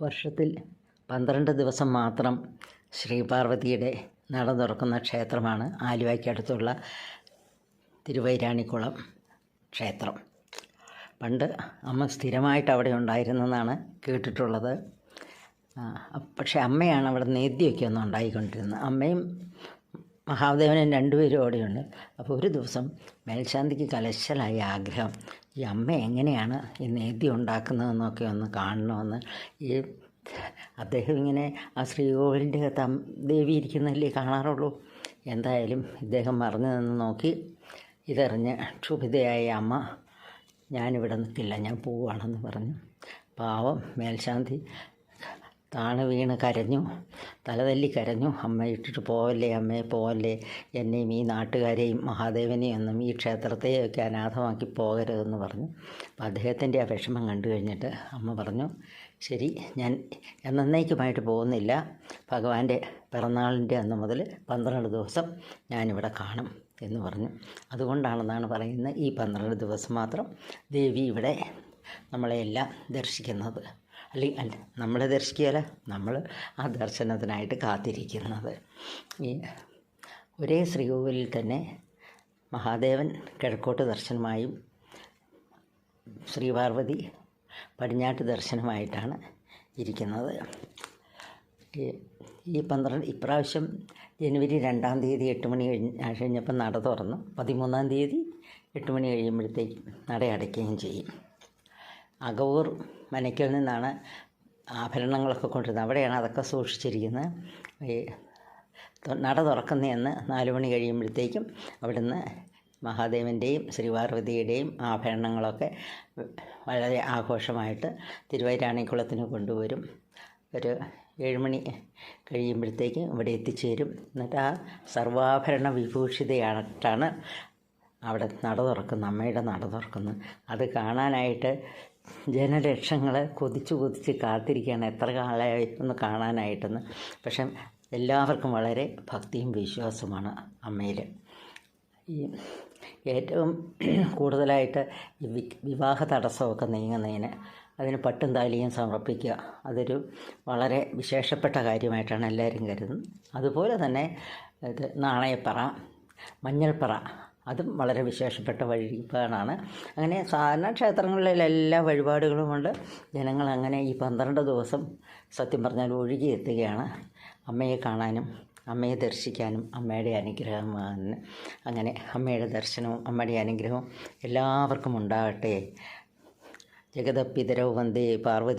വർഷത്തിൽ 12 ദിവസം മാത്രം ശ്രീപാർവതിയുടെ നട തുറക്കുന്ന ക്ഷേത്രമാണ് ആലുവയ്ക്കടുത്തുള്ള തിരുവൈരാണിക്കുളം ക്ഷേത്രം. പണ്ട് അമ്മ സ്ഥിരമായിട്ട് അവിടെ ഉണ്ടായിരുന്നെന്നാണ് കേട്ടിട്ടുള്ളത്. പക്ഷേ അമ്മയാണ് അവിടെ നേദ്യമൊക്കെ ഒന്ന് ഉണ്ടായിക്കൊണ്ടിരുന്നത്. അമ്മയും മഹാദേവനും രണ്ടുപേരും അവിടെയുണ്ട്. അപ്പോൾ ഒരു ദിവസം മേൽശാന്തിക്ക് കലശലായ ആഗ്രഹം, ഈ അമ്മ എങ്ങനെയാണ് ഈ നേദ്യം ഉണ്ടാക്കുന്നതെന്നൊക്കെ ഒന്ന് കാണണമെന്ന്. ഈ അദ്ദേഹം ഇങ്ങനെ ആ ശ്രീകോവിലിൻ്റെ അകത്ത് ദേവി ഇരിക്കുന്നതല്ലേ കാണാറുള്ളൂ. എന്തായാലും ഇദ്ദേഹം മറന്നു നിന്ന് നോക്കി. ഇതറിഞ്ഞ് ക്ഷുഭിതയായ അമ്മ, ഞാനിവിടെ നിൽക്കില്ല, ഞാൻ പോവുകയാണെന്ന് പറഞ്ഞു. പാവം മേൽശാന്തി താണ് വീണ് കരഞ്ഞു, തലതല്ലി കരഞ്ഞു. അമ്മ ഇട്ടിട്ട് പോവല്ലേ, അമ്മയെ പോവല്ലേ, എന്നെയും ഈ നാട്ടുകാരെയും മഹാദേവനെയും ഒന്നും ഈ ക്ഷേത്രത്തെയൊക്കെ അനാഥമാക്കി പോകരുതെന്ന് പറഞ്ഞു. അപ്പം അദ്ദേഹത്തിൻ്റെ ആ വിഷമം കണ്ടു കഴിഞ്ഞിട്ട് അമ്മ പറഞ്ഞു, ശരി, ഞാൻ എന്നേക്കുമായിട്ട് പോകുന്നില്ല, ഭഗവാന്റെ പിറന്നാളിൻ്റെ അന്ന് മുതൽ 12 ദിവസം ഞാനിവിടെ കാണും എന്ന് പറഞ്ഞു. അതുകൊണ്ടാണെന്നാണ് പറയുന്നത് ഈ 12 ദിവസം മാത്രം ദേവി ഇവിടെ നമ്മളെയെല്ലാം ദർശിക്കുന്നത്. അല്ലെങ്കിൽ നമ്മളെ ദർശിക്കുകയല്ല, നമ്മൾ ആ ദർശനത്തിനായിട്ട് കാത്തിരിക്കുന്നത്. ഈ ഒരേ ശ്രീകോവിലിൽ തന്നെ മഹാദേവൻ കിഴക്കോട്ട് ദർശനമായും ശ്രീപാർവതി പടിഞ്ഞാട്ട് ദർശനമായിട്ടാണ് ഇരിക്കുന്നത്. ഈ ഇപ്രാവശ്യം ജനുവരി 2-ാം തീയതി 8 മണി കഴിഞ്ഞപ്പോൾ നട തുറന്നു. 13-ാം തീയതി 8 മണി കഴിയുമ്പോഴത്തേക്കും നട അടയ്ക്കുകയും ചെയ്യും. അകവൂർ മനയ്ക്കൽ നിന്നാണ് ആഭരണങ്ങളൊക്കെ കൊണ്ടുവരുന്നത്. അവിടെയാണ് അതൊക്കെ സൂക്ഷിച്ചിരിക്കുന്നത്. ഈ നട തുറക്കുന്നതെന്ന് 4 മണി കഴിയുമ്പോഴത്തേക്കും അവിടുന്ന് മഹാദേവൻ്റെയും ശ്രീപാർവതിയുടെയും ആഭരണങ്ങളൊക്കെ വളരെ ആഘോഷമായിട്ട് തിരുവൈരാണിക്കുളത്തിന് കൊണ്ടുവരും. ഒരു 7 മണി കഴിയുമ്പോഴത്തേക്കും ഇവിടെ എത്തിച്ചേരും. എന്നിട്ട് ആ സർവാഭരണ വിഭൂഷിതയായിട്ടാണ് അവിടെ നട തുറക്കുന്നത്, അമ്മയുടെ നട തുറക്കുന്നത്. അത് കാണാനായിട്ട് ജനലക്ഷങ്ങൾ കൊതിച്ച് കാത്തിരിക്കുകയാണ്, എത്ര കാലമായി ഒന്ന് കാണാനായിട്ടെന്ന്. പക്ഷെ എല്ലാവർക്കും വളരെ ഭക്തിയും വിശ്വാസവുമാണ് അമ്മയിൽ. ഈ ഏറ്റവും കൂടുതലായിട്ട് വിവാഹ തടസ്സമൊക്കെ നീങ്ങുന്നതിന് അതിന് പട്ടും താലിയും സമർപ്പിക്കുക, അതൊരു വളരെ വിശേഷപ്പെട്ട കാര്യമായിട്ടാണ് എല്ലാവരും കരുതുന്നത്. അതുപോലെ തന്നെ ഇത് നാണയപ്പറ, മഞ്ഞൾപ്പറ, അതും വളരെ വിശേഷപ്പെട്ട വഴിപാടാണ്. അങ്ങനെ സാധാരണ ക്ഷേത്രങ്ങളിലെ എല്ലാ വഴിപാടുകളുമുണ്ട്. ജനങ്ങൾ അങ്ങനെ ഈ 12 ദിവസം സത്യം പറഞ്ഞാൽ ഒഴുകിയെത്തുകയാണ് അമ്മയെ കാണാനും അമ്മയെ ദർശിക്കാനും അമ്മയുടെ അനുഗ്രഹം വാങ്ങാനും. അങ്ങനെ അമ്മയുടെ ദർശനവും അമ്മയുടെ അനുഗ്രഹവും എല്ലാവർക്കും ഉണ്ടാകട്ടെ. ജഗതപിതരൗ വന്ദേ പാർവതി.